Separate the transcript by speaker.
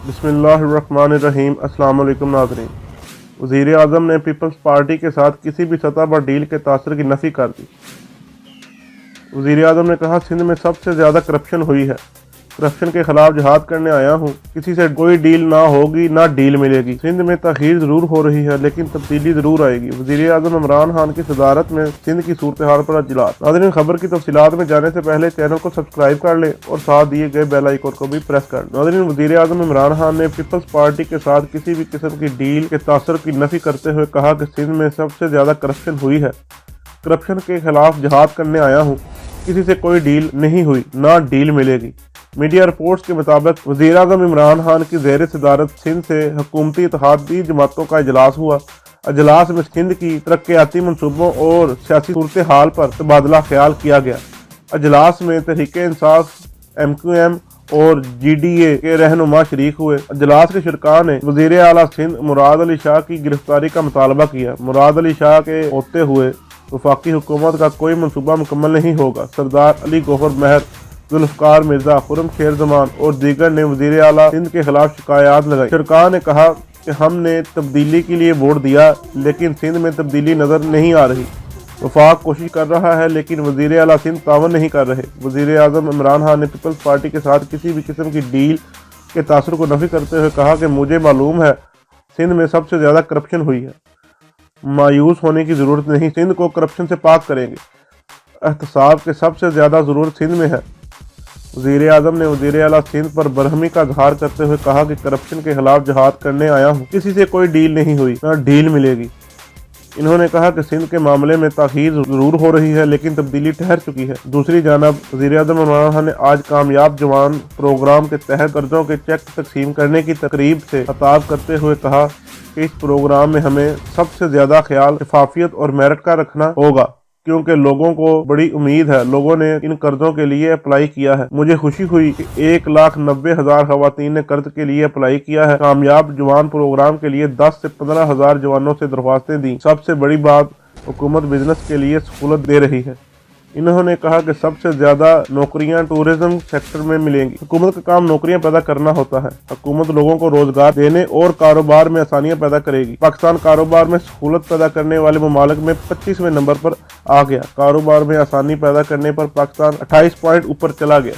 Speaker 1: बिस्मिल्लाहिर्रहमानिर्रहीम। अस्सलाम वालेकुम नाज़रीन। वज़ीर आज़म ने पीपल्स पार्टी के साथ किसी भी सतह पर डील के तासर की नफ़ी कर दी। वज़ीर आज़म ने कहा, सिंध में सबसे ज़्यादा करप्शन हुई है। करप्शन के खिलाफ जिहाद करने आया हूँ। किसी से कोई डील ना होगी, ना डील मिलेगी। सिंध में तग़यीर ज़रूर हो रही है, लेकिन तब्दीली ज़रूर आएगी। वज़ीर आज़म इमरान खान की सदारत में सिंध की सूरत हाल पर इजलास। नाज़रीन, खबर की तफसीलात में जाने से पहले चैनल को सब्सक्राइब कर लें और साथ दिए गए बेल आइकन को भी प्रेस कर लें। नाज़रीन, वज़ीर आज़म इमरान खान ने पीपल्स पार्टी के साथ किसी भी किस्म की डील के तासर की नफ़ी करते हुए कहा कि सिंध में सबसे ज़्यादा करप्शन हुई है। करप्शन के खिलाफ जिहाद करने आया हूँ। किसी से कोई डील नहीं हुई, ना डील मिलेगी। मीडिया रिपोर्ट्स के मुताबिक वज़ीर आज़म इमरान खान की ज़ेर सदारत सिंध से हुकूमती इत्तेहादी जमातों का इजलास हुआ। इजलास में सिंध की तरक्याती मनसूबों और सियासी सूरत हाल पर तबादला ख्याल किया गया। इजलास में तहरीक-ए-इंसाफ, MQM और GDA के रहनुमा शरीक हुए। इजलास के शुरका ने वज़ीर आला सिंध मुराद अली शाह की गिरफ्तारी का मुतालबा किया। मुराद अली शाह के होते हुए वफाकी हुकूमत का कोई मनसूबा मुकम्मल नहीं होगा। सरदार अली गौहर महर, जुल्फ़िकार मिर्जा, खुर्रम शेर ज़मान और दीगर ने वज़ीर आला सिंध के खिलाफ शिकायत लगाई। शुरका ने कहा कि हमने तब्दीली के लिए वोट दिया, लेकिन सिंध में तब्दीली नज़र नहीं आ रही। वफाक कोशिश कर रहा है, लेकिन वज़ीर आला सिंध तावन नहीं कर रहे। वज़ीर आज़म इमरान खान ने पीपल्स पार्टी के साथ किसी भी किस्म की डील के तासर को नफ़ी करते हुए कहा कि मुझे मालूम है सिंध में सबसे ज़्यादा करप्शन हुई है। मायूस होने की ज़रूरत नहीं, सिंध को करप्शन से पाक करेंगे। एहतसाब के सबसे ज़्यादा ज़रूरत सिंध में है। वज़ीर आज़म ने वज़ीर आला सिंध पर बरहमी का इज़हार करते हुए कहा कि करप्शन के खिलाफ जिहाद करने आया हूँ। किसी से कोई डील नहीं हुई, ना डील मिलेगी। इन्होंने कहा कि सिंध के मामले में तग़यीर ज़रूर हो रही है, लेकिन तब्दीली ठहर चुकी है। दूसरी जानब वज़ीर आज़म इमरान खान ने आज कामयाब जवान प्रोग्राम के तहत कर्जों के चेक तकसीम करने की तकरीब से खिताब करते हुए कहा कि इस प्रोग्राम में हमें सबसे ज़्यादा ख्याल शफाफियत और मेरिट का रखना होगा, क्योंकि लोगों को बड़ी उम्मीद है। लोगों ने इन कर्जों के लिए अप्लाई किया है। मुझे खुशी हुई कि 1,90,000 खवातीन ने कर्ज के लिए अप्लाई किया है। कामयाब जवान प्रोग्राम के लिए 10 से 15,000 जवानों से दरख्वास्तें दी। सबसे बड़ी बात, हुकूमत बिजनेस के लिए सहूलत दे रही है। इन्होंने कहा कि सबसे ज़्यादा नौकरियां टूरिज्म सेक्टर में मिलेंगी। हुकूमत का काम नौकरियां पैदा करना होता है। हुकूमत लोगों को रोजगार देने और कारोबार में आसानियां पैदा करेगी। पाकिस्तान कारोबार में सहूलत पैदा करने वाले ममालिक में 25वें नंबर पर आ गया। कारोबार में आसानी पैदा करने पर पाकिस्तान 28 पॉइंट ऊपर चला गया।